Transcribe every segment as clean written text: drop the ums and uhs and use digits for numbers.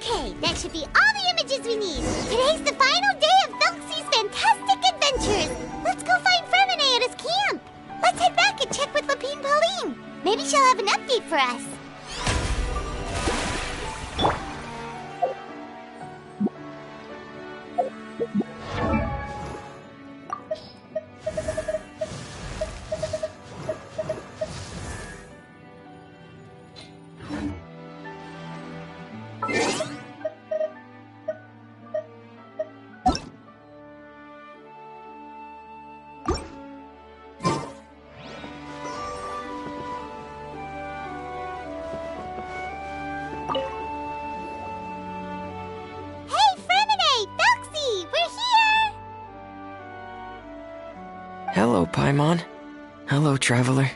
Okay, that should be all the images we need. Today's the final day of Thelxie's fantastic adventures. Let's go find Fermine at his camp. Let's head back and check with Lapine Pauline. Maybe she'll have an update for us. Hello, Paimon. Hello, traveler.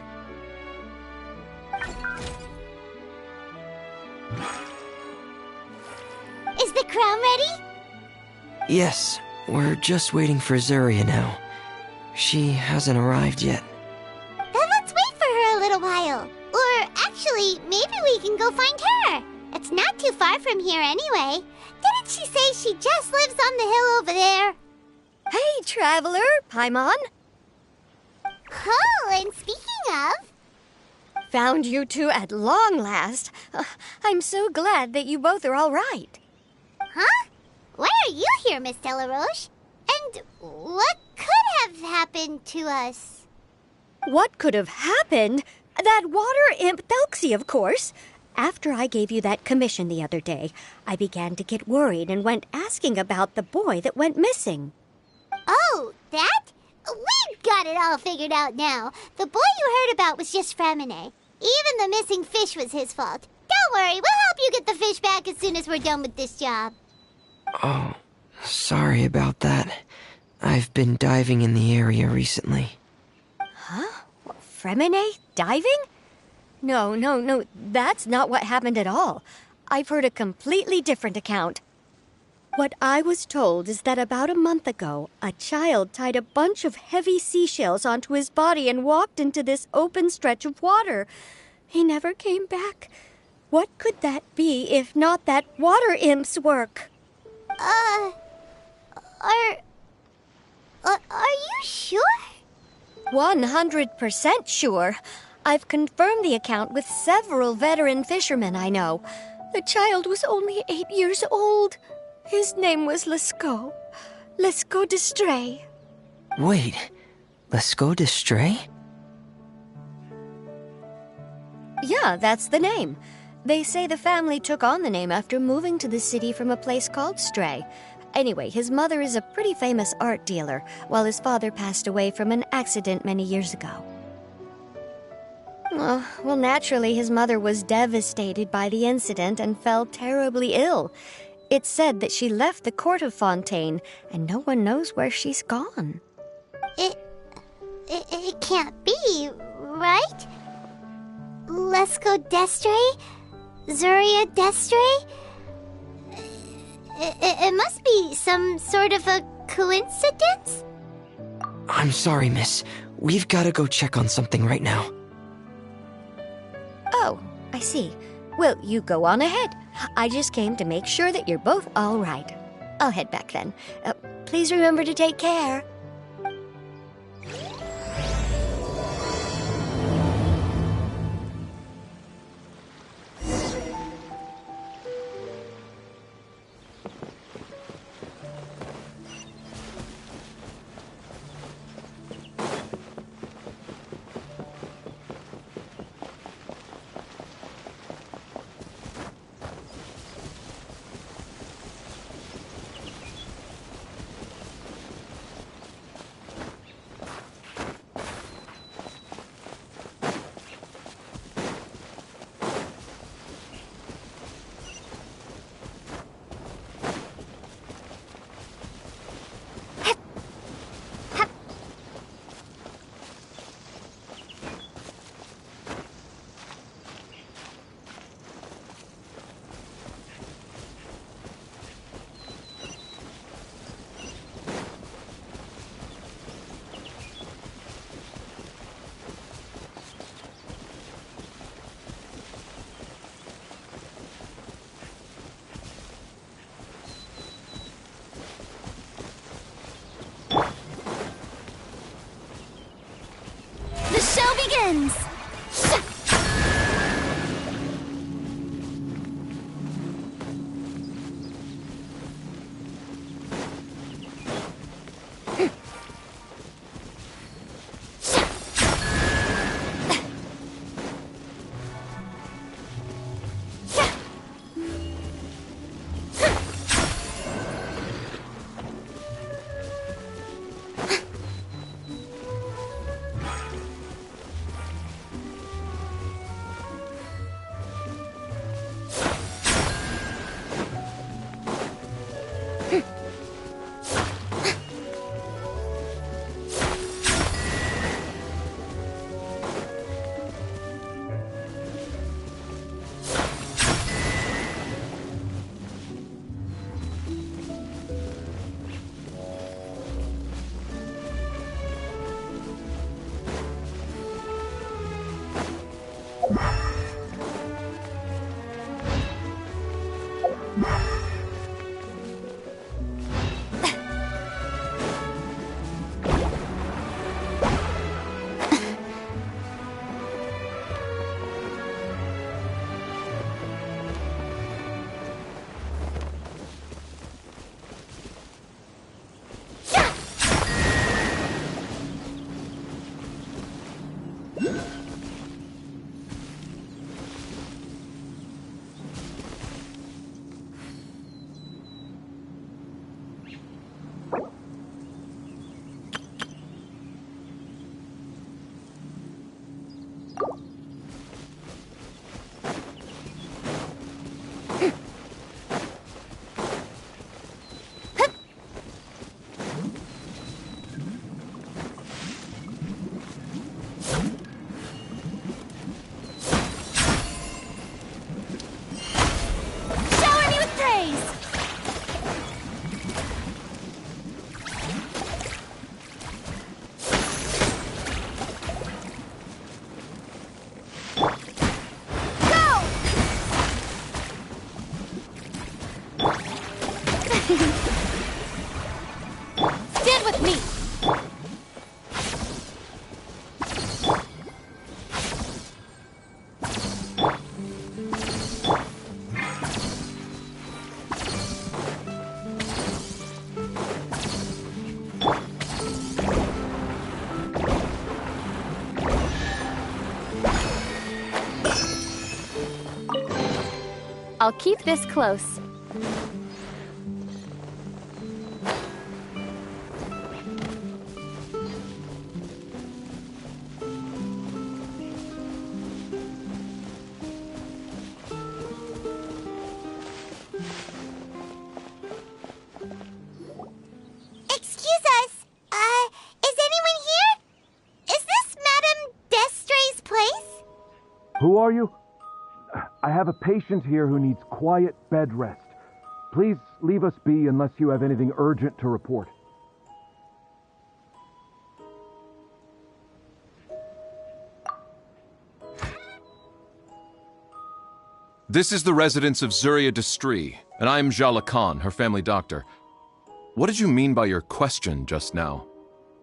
Is the crown ready? Yes, we're just waiting for Zuria now. She hasn't arrived yet. Then let's wait for her a little while. Or actually, maybe we can go find her. It's not too far from here anyway. Didn't she say she just lives on the hill over there? Hey, traveler, Paimon. Oh, and speaking of... Found you two at long last. I'm so glad that you both are all right. Huh? Why are you here, Miss Delaroche? And what could have happened to us? What could have happened? That water imp Thelxie, of course. After I gave you that commission the other day, I began to get worried and went asking about the boy that went missing. Oh, that? We've got it all figured out now. The boy you heard about was just Fermine. Even the missing fish was his fault. Don't worry, we'll help you get the fish back as soon as we're done with this job. Oh, sorry about that. I've been diving in the area recently. Huh? Fermine? Diving? No, that's not what happened at all. I've heard a completely different account. What I was told is that about a month ago, a child tied a bunch of heavy seashells onto his body and walked into this open stretch of water. He never came back. What could that be if not that water imp's work? Are you sure? 100% sure. I've confirmed the account with several veteran fishermen I know. The child was only 8 years old. His name was Lescaut. Lescaut d'Estray. Wait, Lescaut d'Estray? Yeah, that's the name. They say the family took on the name after moving to the city from a place called Stray. Anyway, his mother is a pretty famous art dealer, while his father passed away from an accident many years ago. Well, naturally, his mother was devastated by the incident and fell terribly ill. It's said that she left the court of Fontaine, and no one knows where she's gone. It can't be, right? Lescaut d'Estray? Zuria d'Estray? It must be some sort of a coincidence? I'm sorry, miss. We've got to go check on something right now. Oh, I see. Well, you go on ahead. I just came to make sure that you're both all right. I'll head back then. Please remember to take care. Stand with me! I'll keep this close. Excuse us. Is anyone here? Is this Madame Destray's place? Who are you? I have a patient here who needs quiet bed rest. Please leave us be unless you have anything urgent to report. This is the residence of Zuria Destry, and I'm Jala Khan, her family doctor. What did you mean by your question just now?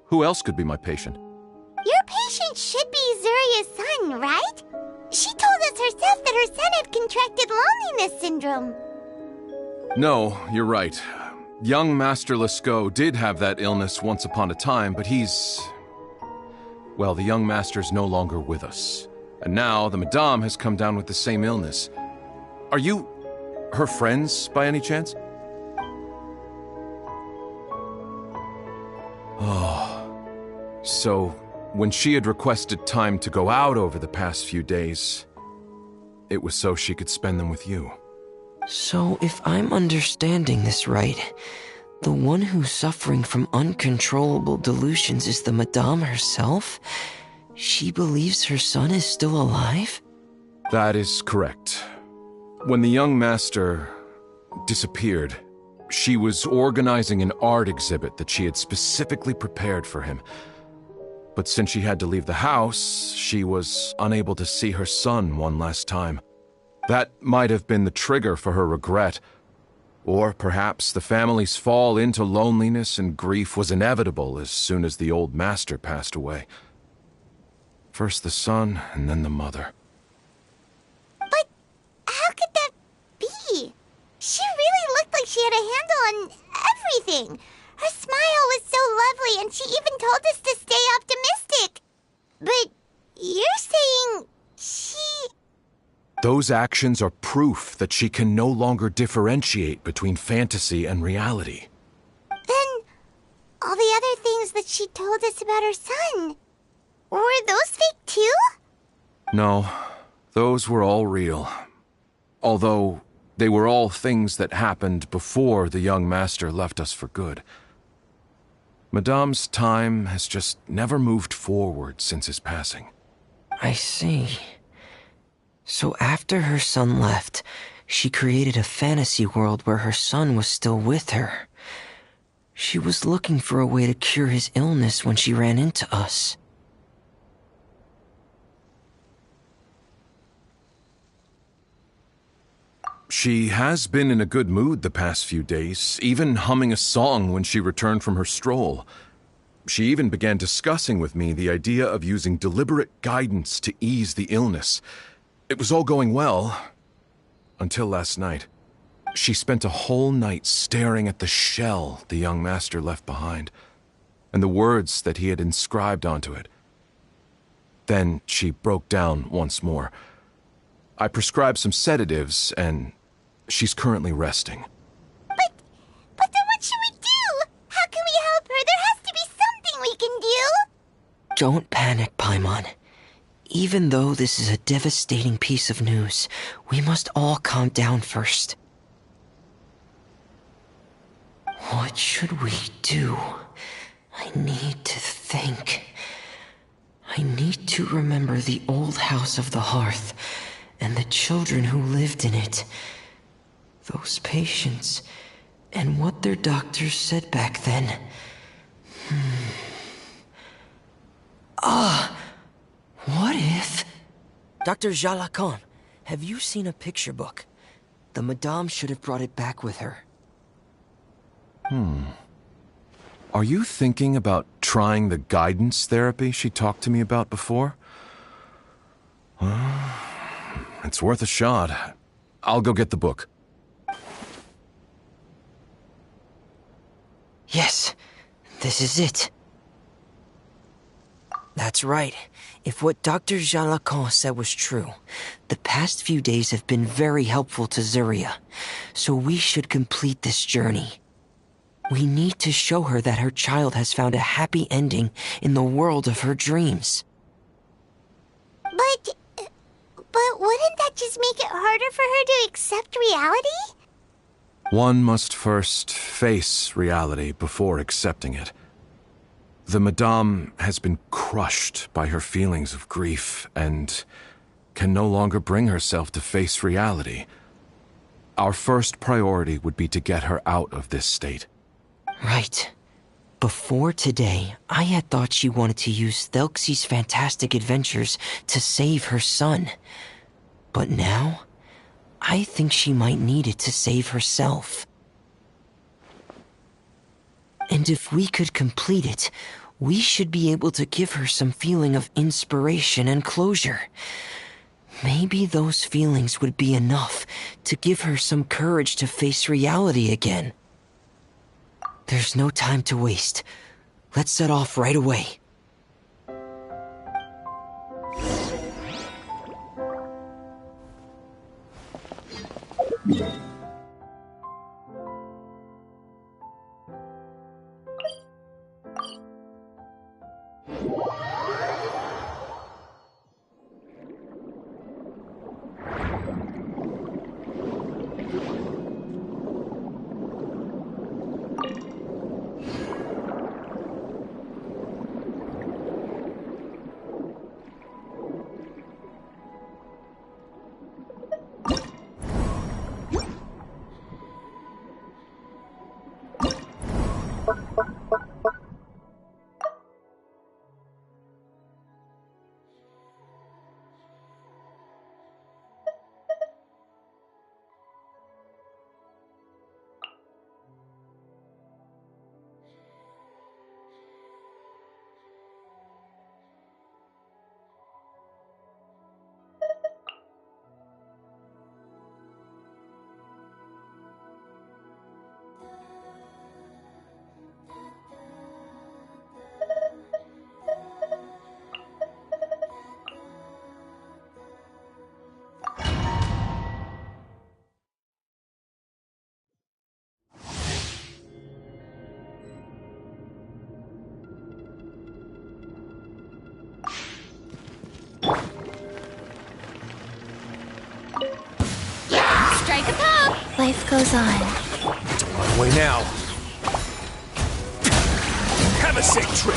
Who else could be my patient? Your patient should be Zuria's son, right? She told us herself that her son had contracted loneliness syndrome. No, you're right. Young Master Lescaut did have that illness once upon a time, but well, the young master's no longer with us. And now the Madame has come down with the same illness. Are you her friends, by any chance? Oh, so when she had requested time to go out over the past few days, it was so she could spend them with you. So, if I'm understanding this right, the one who's suffering from uncontrollable delusions is the Madame herself? She believes her son is still alive? That is correct. When the young master disappeared, she was organizing an art exhibit that she had specifically prepared for him. But since she had to leave the house, she was unable to see her son one last time. That might have been the trigger for her regret. Or perhaps the family's fall into loneliness and grief was inevitable as soon as the old master passed away. First the son, and then the mother. But how could that be? She really looked like she had a handle on everything. Her smile was so lovely, and she even told us to stay optimistic. But you're saying she... Those actions are proof that she can no longer differentiate between fantasy and reality. Then all the other things that she told us about her son, were those fake too? No, those were all real. Although they were all things that happened before the young master left us for good. Madame's time has just never moved forward since his passing. I see. So after her son left, she created a fantasy world where her son was still with her. She was looking for a way to cure his illness when she ran into us. She has been in a good mood the past few days, even humming a song when she returned from her stroll. She even began discussing with me the idea of using deliberate guidance to ease the illness. It was all going well, until last night. She spent a whole night staring at the shell the young master left behind, and the words that he had inscribed onto it. Then she broke down once more. I prescribed some sedatives, and she's currently resting. But then what should we do? How can we help her? There has to be something we can do. Don't panic, Paimon. Even though this is a devastating piece of news, we must all calm down first. What should we do? I need to think. I need to remember the old house of the hearth and the children who lived in it. Those patients and what their doctors said back then. What if... Dr. Jala Khan, have you seen a picture book? The Madame should have brought it back with her. Are you thinking about trying the guidance therapy she talked to me about before? Well, it's worth a shot. I'll go get the book. Yes, this is it. That's right. If what Dr. Jean Lacan said was true, the past few days have been very helpful to Zuria, so we should complete this journey. We need to show her that her child has found a happy ending in the world of her dreams. But wouldn't that just make it harder for her to accept reality? One must first face reality before accepting it. The Madame has been crushed by her feelings of grief and can no longer bring herself to face reality. Our first priority would be to get her out of this state. Right. Before today, I had thought she wanted to use Thelxie's fantastic adventures to save her son. But now, I think she might need it to save herself. And if we could complete it, we should be able to give her some feeling of inspiration and closure. Maybe those feelings would be enough to give her some courage to face reality again. There's no time to waste. Let's set off right away. Strike a pop! Life goes on. On my way now. Have a safe trip.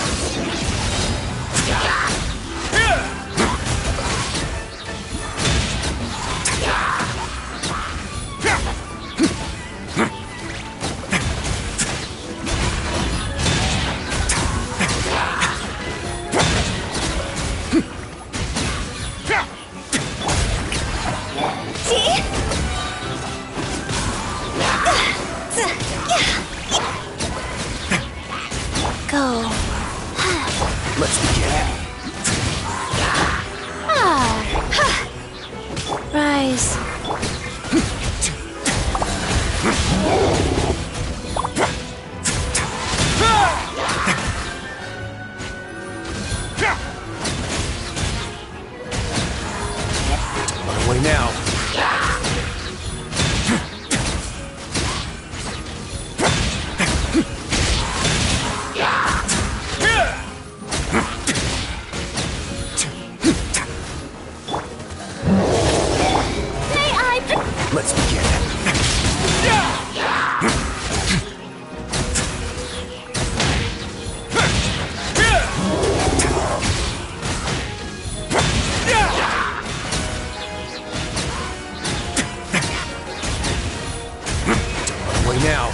Go. Let's begin. Rise. On my way now. Let's begin. On my way now.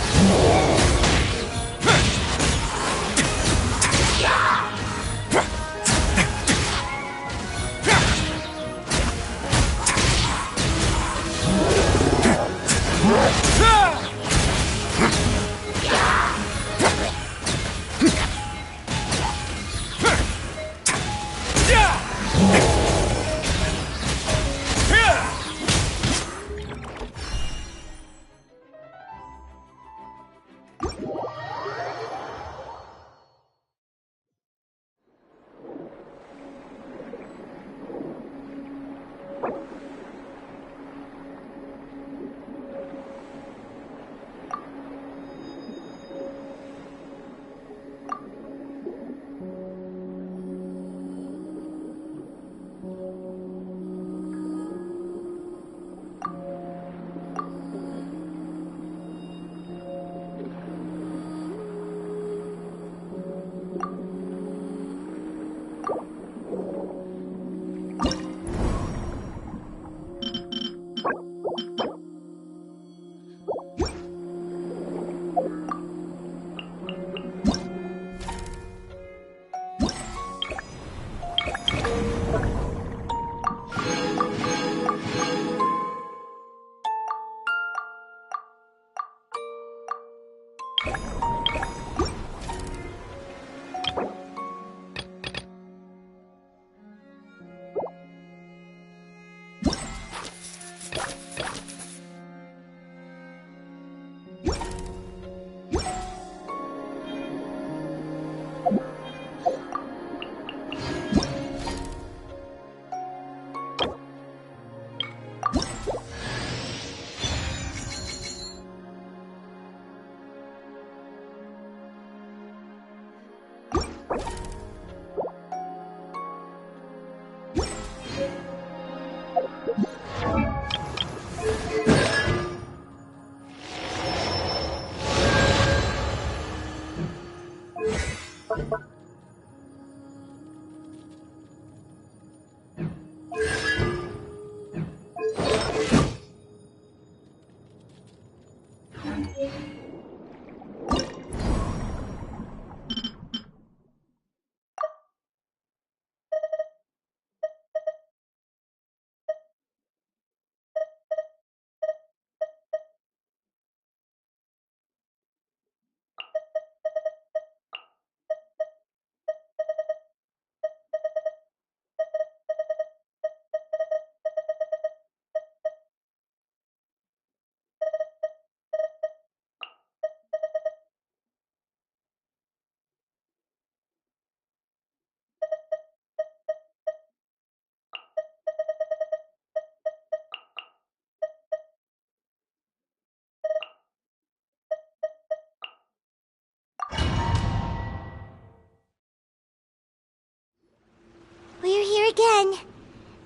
We're here again.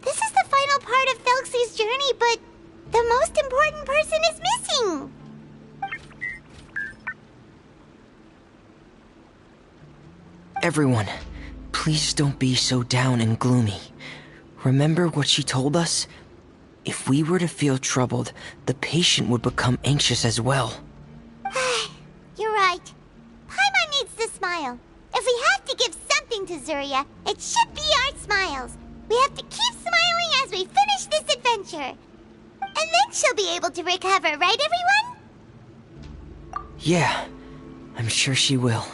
This is the final part of Thelxie's journey, but the most important person is missing. Everyone, please don't be so down and gloomy. Remember what she told us? If we were to feel troubled, the patient would become anxious as well. You're right. Paimon needs to smile. If we have to give something to Zuria, it should be our smiles. We have to keep smiling as we finish this adventure. And then she'll be able to recover, right, everyone? Yeah, I'm sure she will.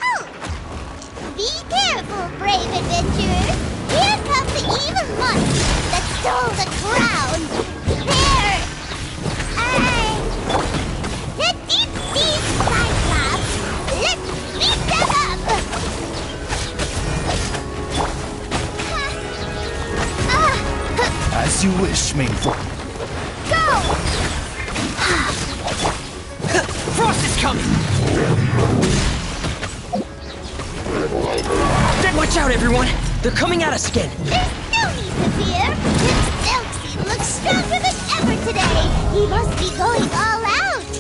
Oh! Be careful, brave adventurers. Here comes the evil monster that stole the crown. There! The deep sea Cyclops! Let's beat them up! As you wish, Mainful. Go! Frost is coming! Watch out, everyone! They're coming at us again! There's no need to fear! This Thelxie looks stronger than ever today! He must be going all out!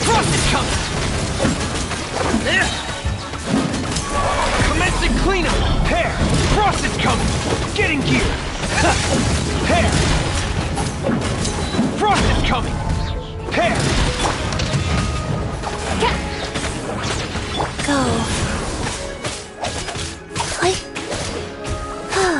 Frost is coming! Commencing cleanup! Hair! Frost is coming! Get in gear! Hair! Frost is coming! Hair! Go. What?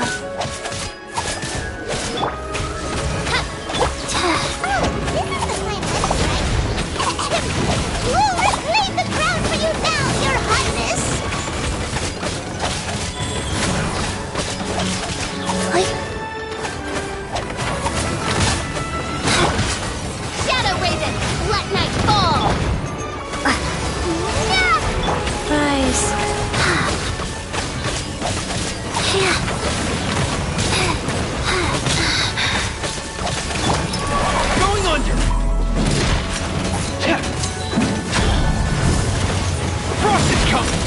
We'll reclaim the crown for you now, Your Highness! Shadow Raven, let night fall! Rise. Going under! Frost is coming!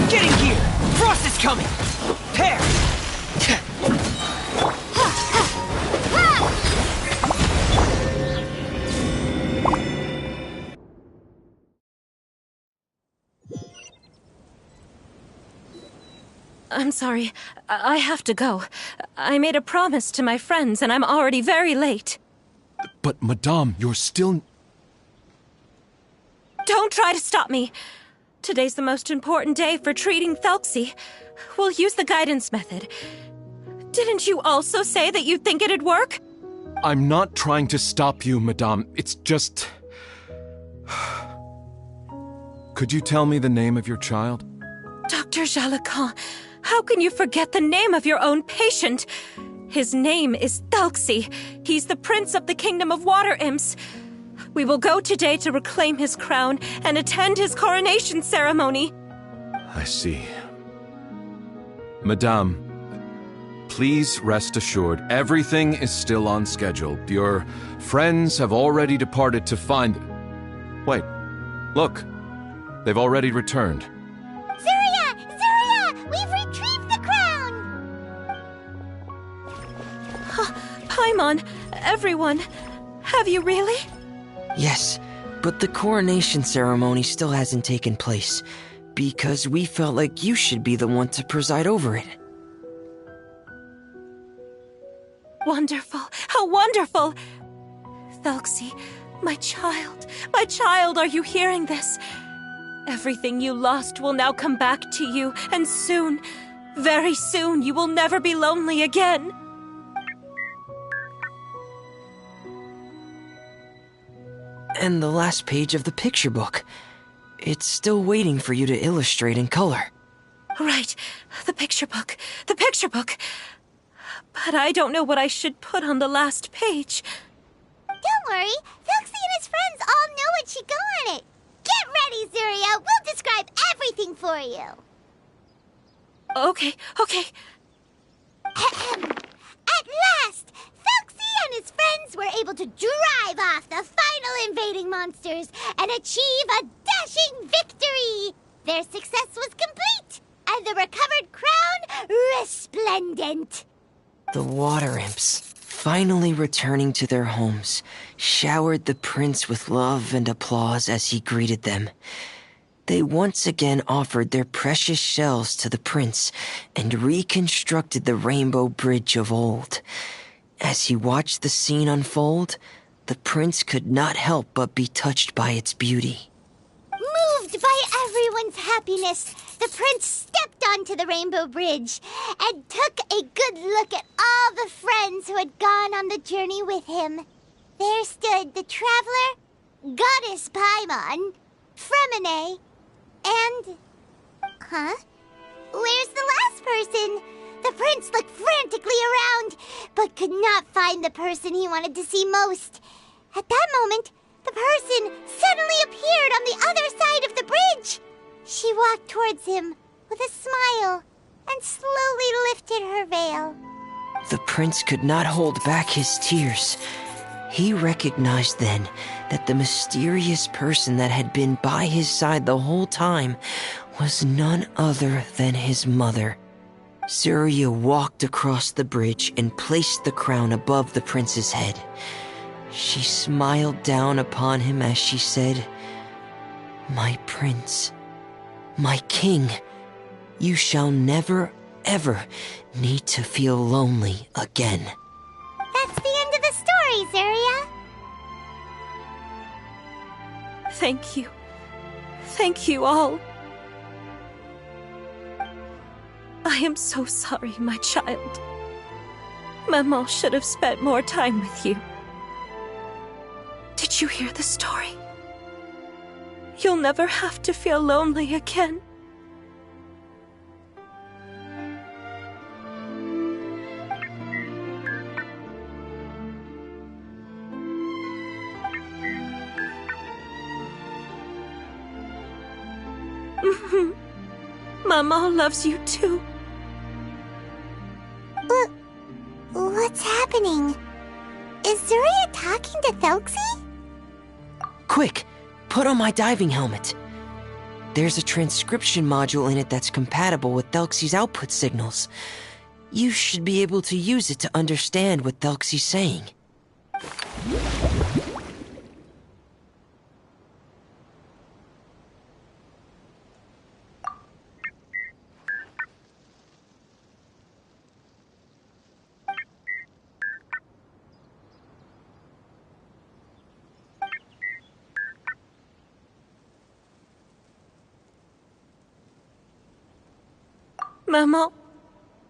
Get in gear! Frost is coming! Hair! I'm sorry. I have to go. I made a promise to my friends, and I'm already very late. But, Madame, you're still... Don't try to stop me. Today's the most important day for treating Thelxie. We'll use the guidance method. Didn't you also say that you think it'd work? I'm not trying to stop you, Madame. It's just... Could you tell me the name of your child? Dr. Jalacan, how can you forget the name of your own patient? His name is Thelxie. He's the prince of the kingdom of water imps. We will go today to reclaim his crown and attend his coronation ceremony. I see. Madame, please rest assured, everything is still on schedule. Your friends have already departed to find... Wait, look. They've already returned. Zuria! Zuria! We've retrieved the crown! Paimon, everyone, have you really? Yes, but the coronation ceremony still hasn't taken place, because we felt like you should be the one to preside over it. Wonderful, how wonderful! Thelxie, my child, are you hearing this? Everything you lost will now come back to you, and soon, very soon, you will never be lonely again. And the last page of the picture book. It's still waiting for you to illustrate in color. Right, the picture book. But I don't know what I should put on the last page. Don't worry, Thelxie and his friends all know what should go on it. Get ready, Zuria. We'll describe everything for you. Okay. At last, Thelxie and his friends were able to drive off the final invading monsters and achieve a dashing victory. Their success was complete, and the recovered crown resplendent. The water imps, finally returning to their homes, showered the prince with love and applause as he greeted them. They once again offered their precious shells to the prince and reconstructed the rainbow bridge of old. As he watched the scene unfold, the prince could not help but be touched by its beauty. Moved by everyone's happiness, the prince stepped onto the rainbow bridge and took a good look at all the friends who had gone on the journey with him. There stood the traveler, Goddess Paimon, Fremine, and... Where's the last person? The prince looked frantically around, but could not find the person he wanted to see most. At that moment, the person suddenly appeared on the other side of the bridge. She walked towards him with a smile and slowly lifted her veil. The prince could not hold back his tears. He recognized then that the mysterious person that had been by his side the whole time was none other than his mother. Zuria walked across the bridge and placed the crown above the prince's head. She smiled down upon him as she said, "My prince, my king, you shall never, ever need to feel lonely again." That's the end of the story, Zuria. Thank you. Thank you all. I am so sorry, my child. Maman should have spent more time with you. Did you hear the story? You'll never have to feel lonely again. Maman loves you too. What's happening? Is Zuria talking to Thelxie? Quick, put on my diving helmet. There's a transcription module in it that's compatible with Thelxie's output signals. You should be able to use it to understand what Thelxie's saying.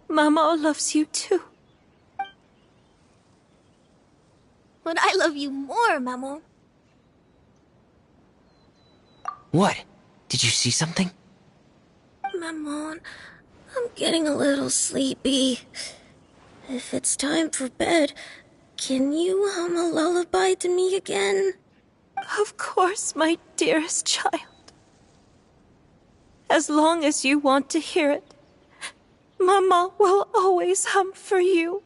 Maman loves you too. But I love you more, Maman. What? Did you see something? Maman, I'm getting a little sleepy. If it's time for bed, can you hum a lullaby to me again? Of course, my dearest child. As long as you want to hear it, Maman will always hum for you.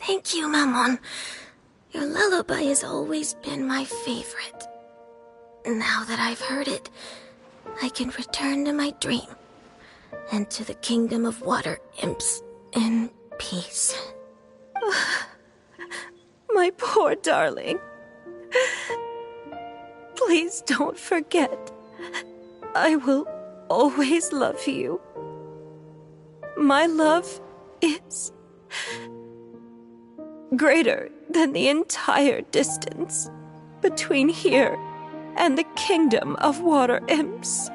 Thank you, Maman. Mammon. Your lullaby has always been my favorite. Now that I've heard it, I can return to my dream and to the kingdom of water imps in peace. My poor darling. Please don't forget. I will always love you. My love is greater than the entire distance between here and the kingdom of water imps.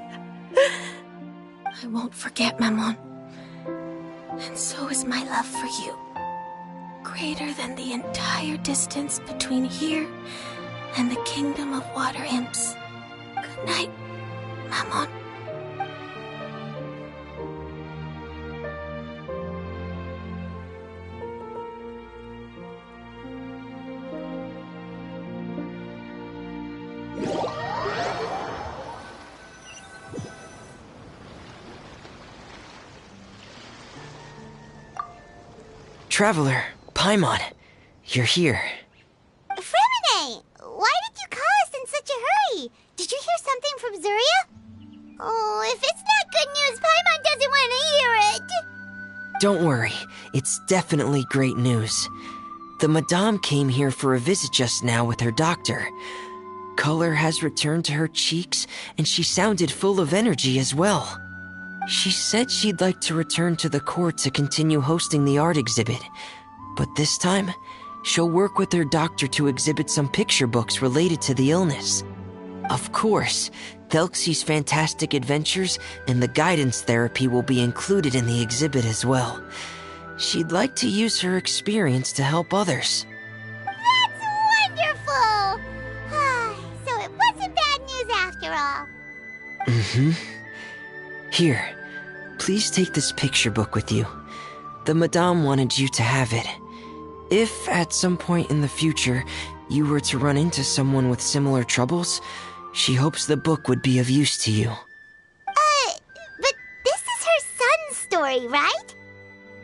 I won't forget, Mammon. And so is my love for you. Greater than the entire distance between here and the kingdom of water imps. Good night, Mammon. Traveler, Paimon, you're here. Fremine! Why did you call us in such a hurry? Did you hear something from Zuria? Oh, if it's not good news, Paimon doesn't want to hear it! Don't worry, it's definitely great news. The Madame came here for a visit just now with her doctor. Color has returned to her cheeks, and she sounded full of energy as well. She said she'd like to return to the court to continue hosting the art exhibit. But this time, she'll work with her doctor to exhibit some picture books related to the illness. Of course, Thelxie's fantastic adventures and the guidance therapy will be included in the exhibit as well. She'd like to use her experience to help others. That's wonderful! So it wasn't bad news after all. Mm-hmm. Here, please take this picture book with you. The Madame wanted you to have it. If, at some point in the future, you were to run into someone with similar troubles, she hopes the book would be of use to you. But this is her son's story, right?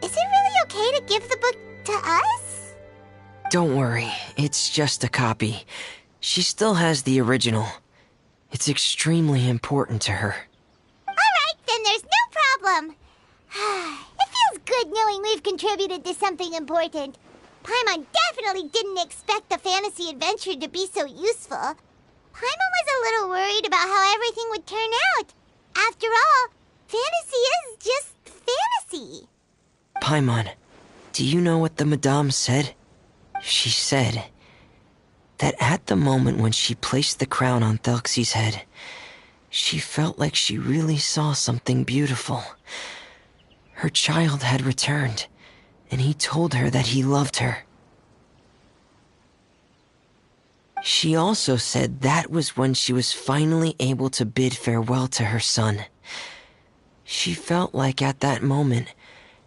Is it really okay to give the book to us? Don't worry, it's just a copy. She still has the original. It's extremely important to her. Alright, then there's no problem. It feels good knowing we've contributed to something important. Paimon definitely didn't expect the fantasy adventure to be so useful. Paimon was a little worried about how everything would turn out. After all, fantasy is just fantasy. Paimon, do you know what the Madame said? She said that at the moment when she placed the crown on Thelxie's head, she felt like she really saw something beautiful. Her child had returned, and he told her that he loved her. She also said that was when she was finally able to bid farewell to her son. She felt like at that moment,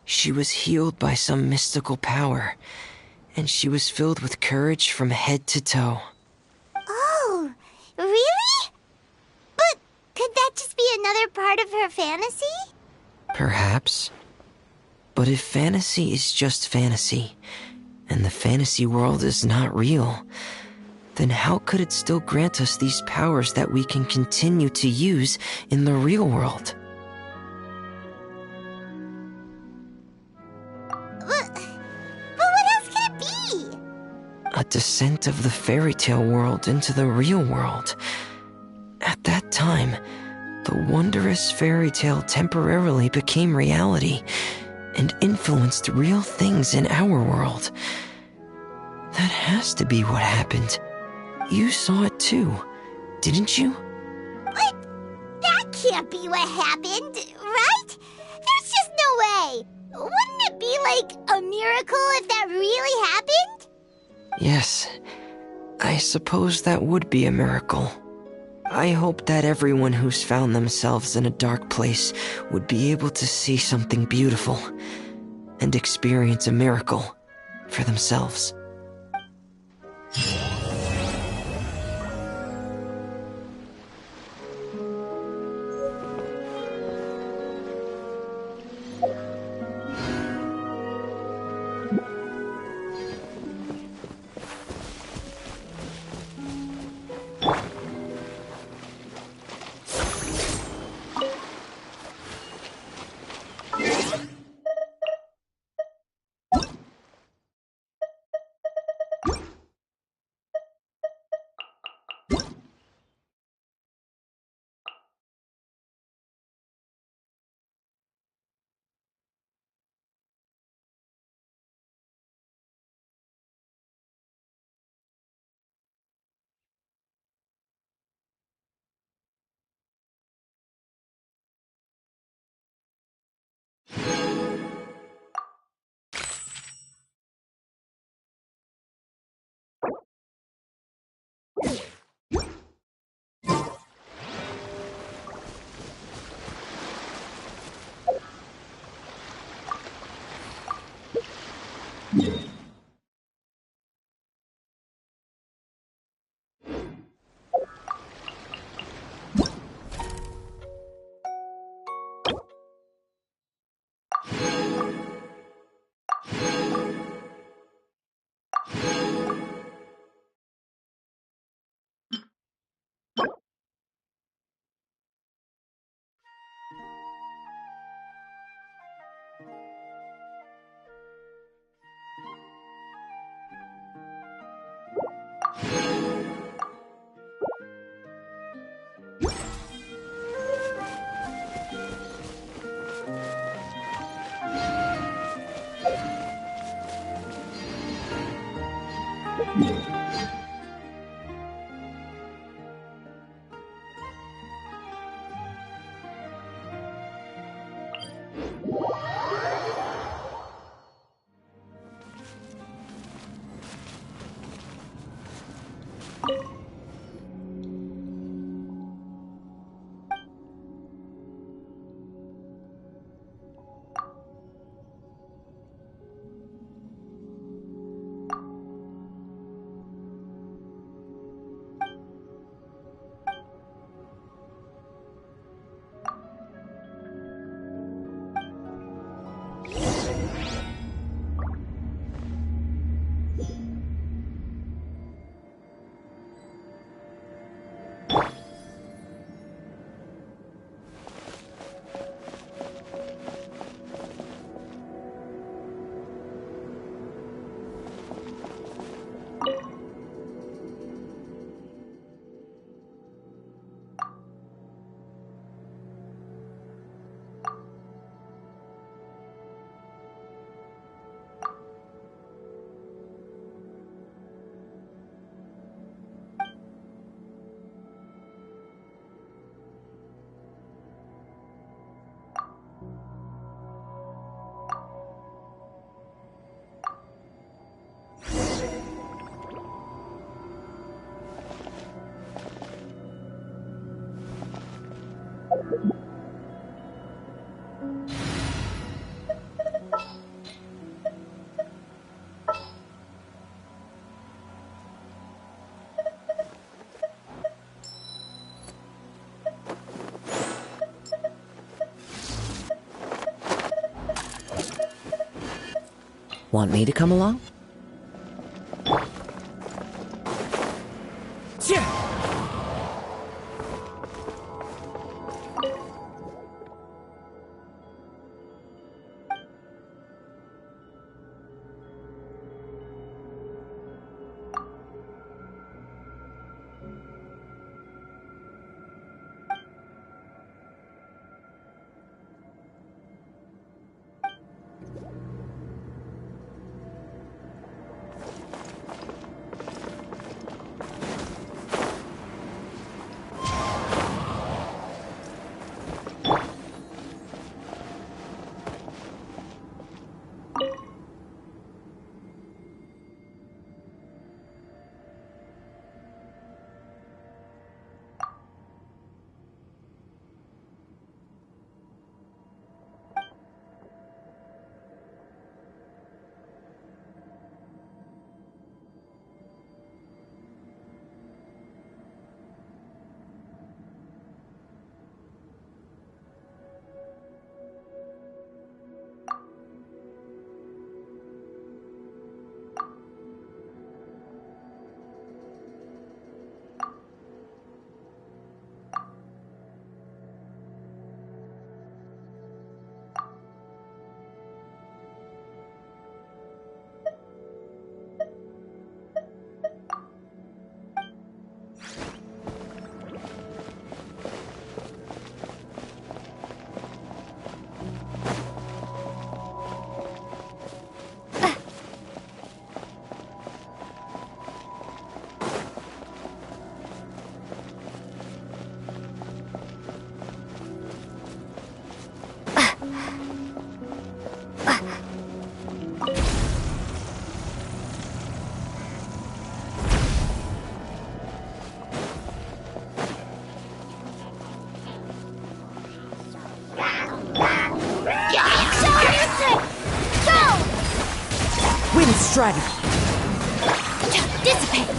she was healed by some mystical power, and she was filled with courage from head to toe. Oh, really? But could that just be another part of her fantasy? Perhaps. But if fantasy is just fantasy, and the fantasy world is not real, then how could it still grant us these powers that we can continue to use in the real world? But what else could it be? A descent of the fairy tale world into the real world. At that time, the wondrous fairy tale temporarily became reality and influenced real things in our world. That has to be what happened. You saw it too, didn't you? But that can't be what happened, right? There's just no way. Wouldn't it be like a miracle if that really happened? Yes, I suppose that would be a miracle. I hope that everyone who's found themselves in a dark place would be able to see something beautiful and experience a miracle for themselves. Want me to come along? Dragon. Dissipate.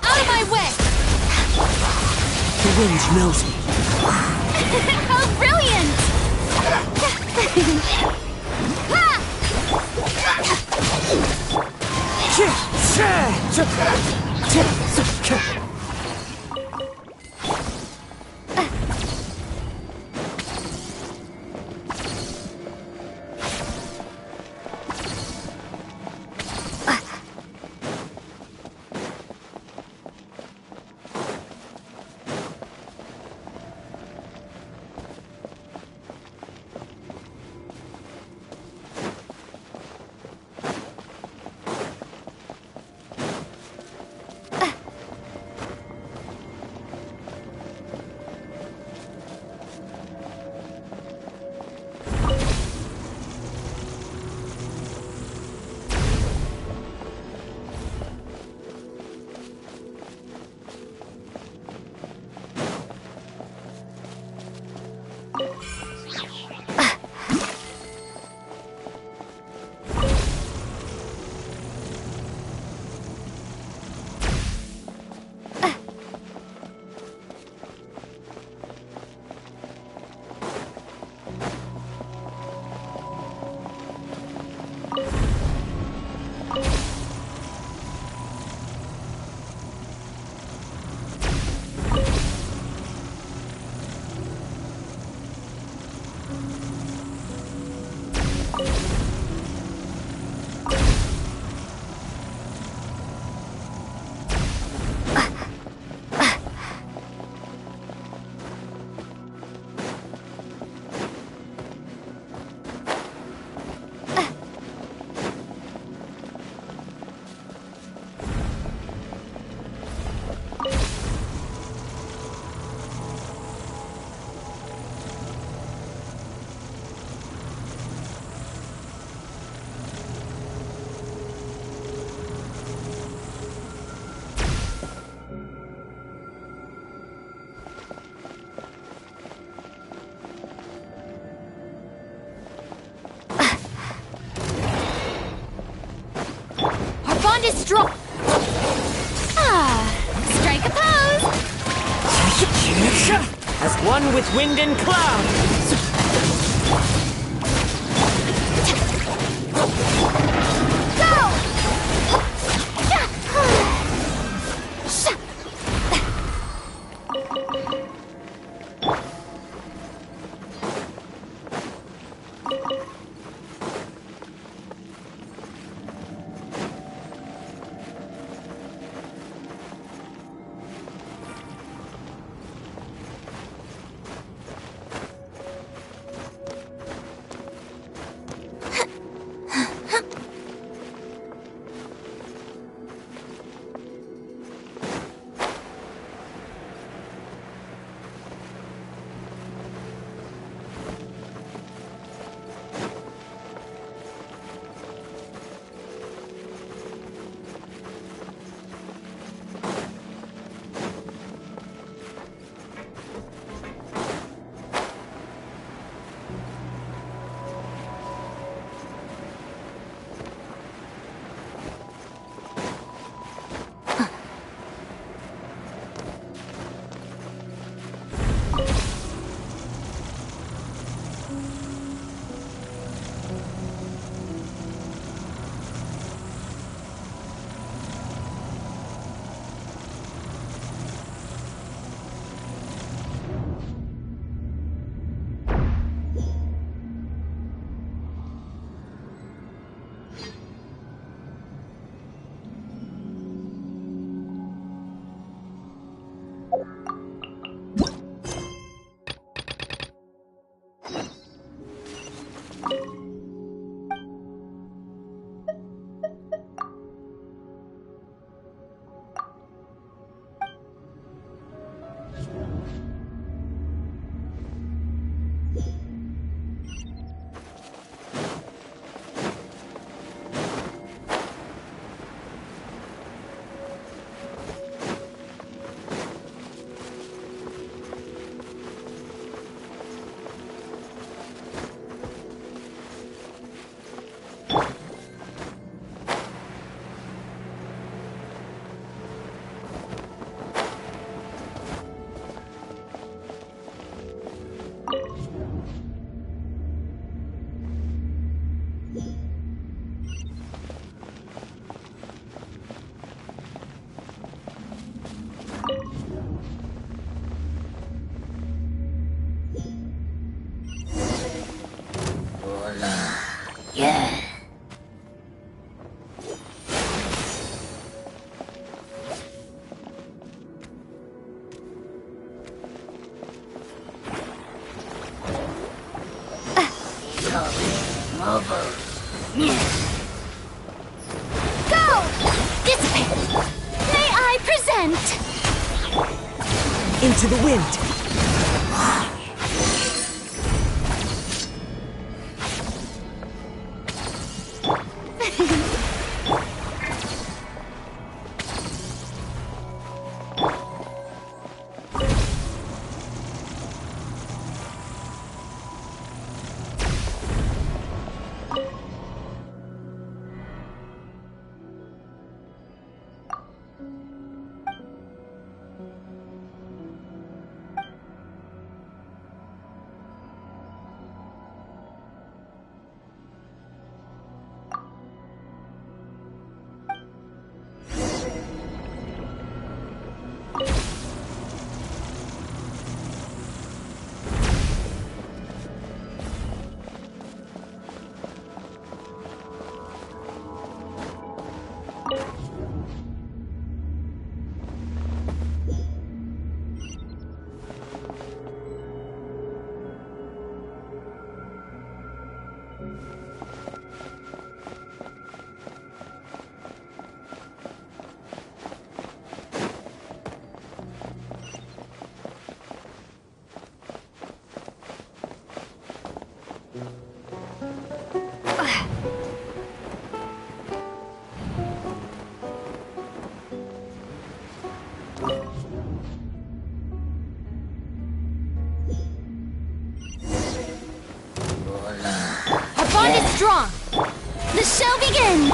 Out of my way! The wind knows me. How brilliant! bond is strong. Strike a pose! As one with wind and cloud. Go! Dissipate! May I present? Into the wind. Our bond is strong. The show begins.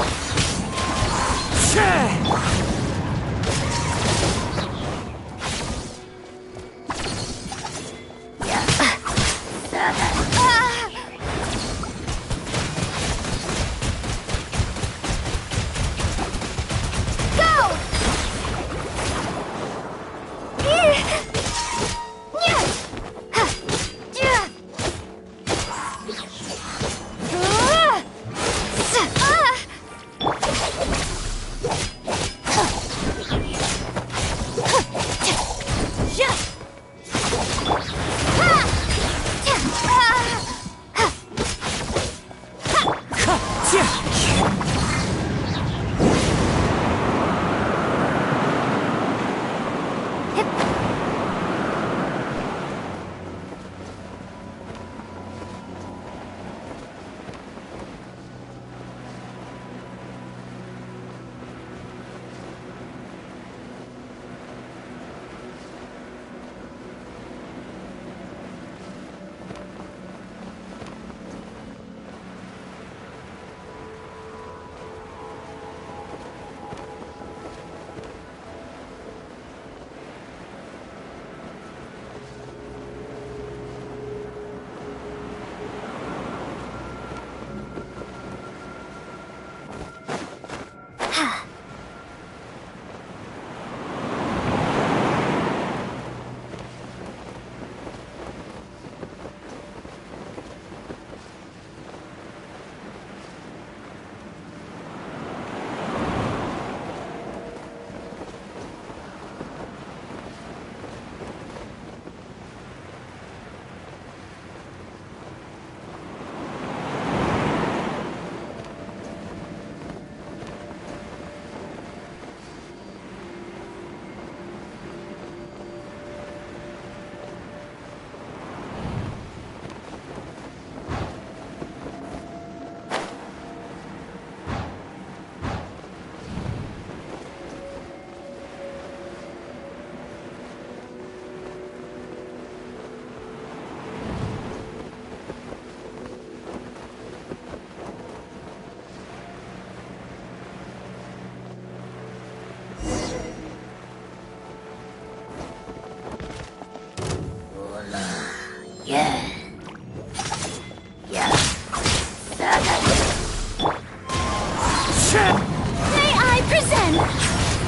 May I present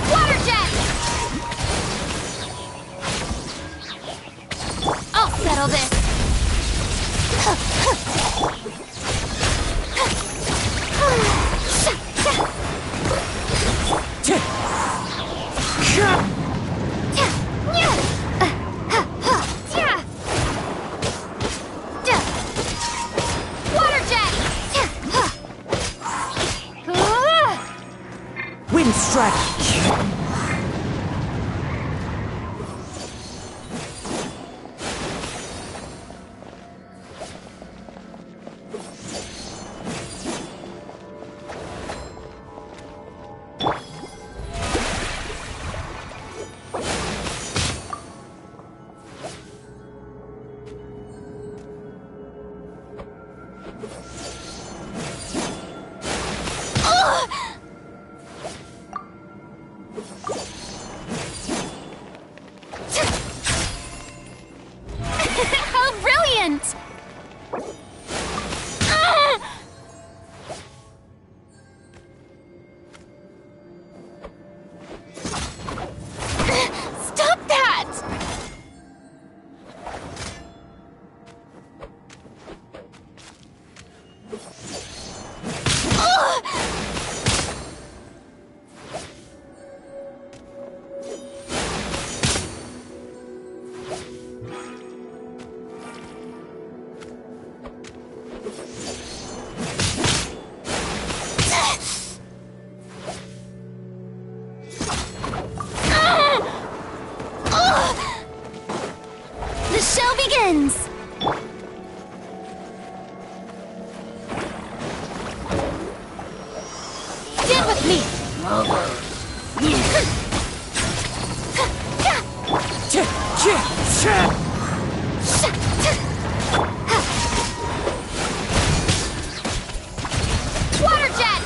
Water Jet! I'll settle this. Water Jet! Wind strike! How brilliant! Stop that! The show begins! Stand with me! Water Jet!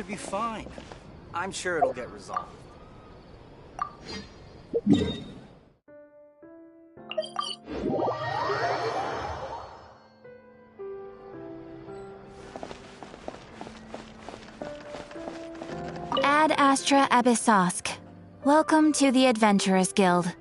should be fine. I'm sure it'll get resolved. Ad Astra Abyssosk. Welcome to the Adventurers Guild.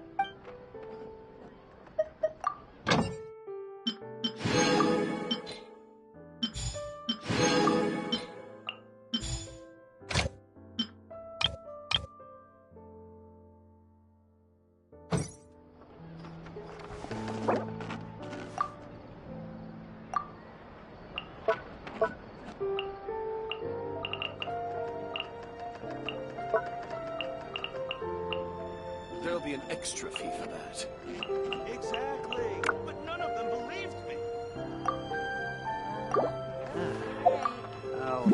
There'll be an extra fee for that. Exactly. But none of them believed me. Oh.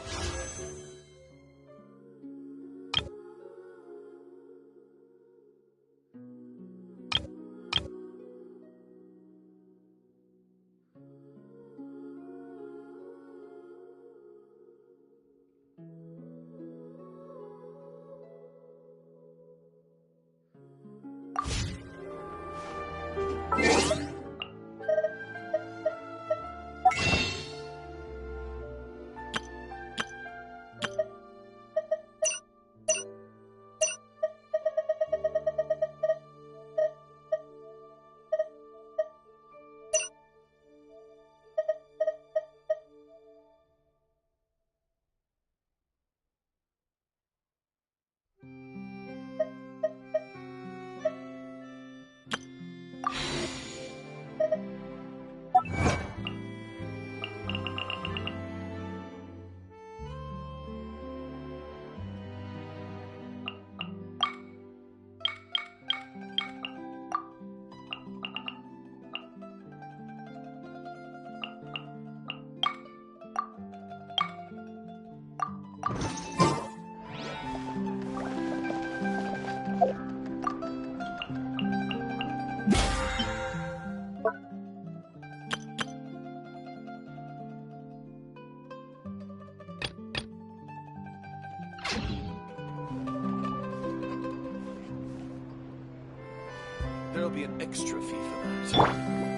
There'll be an extra fee for that.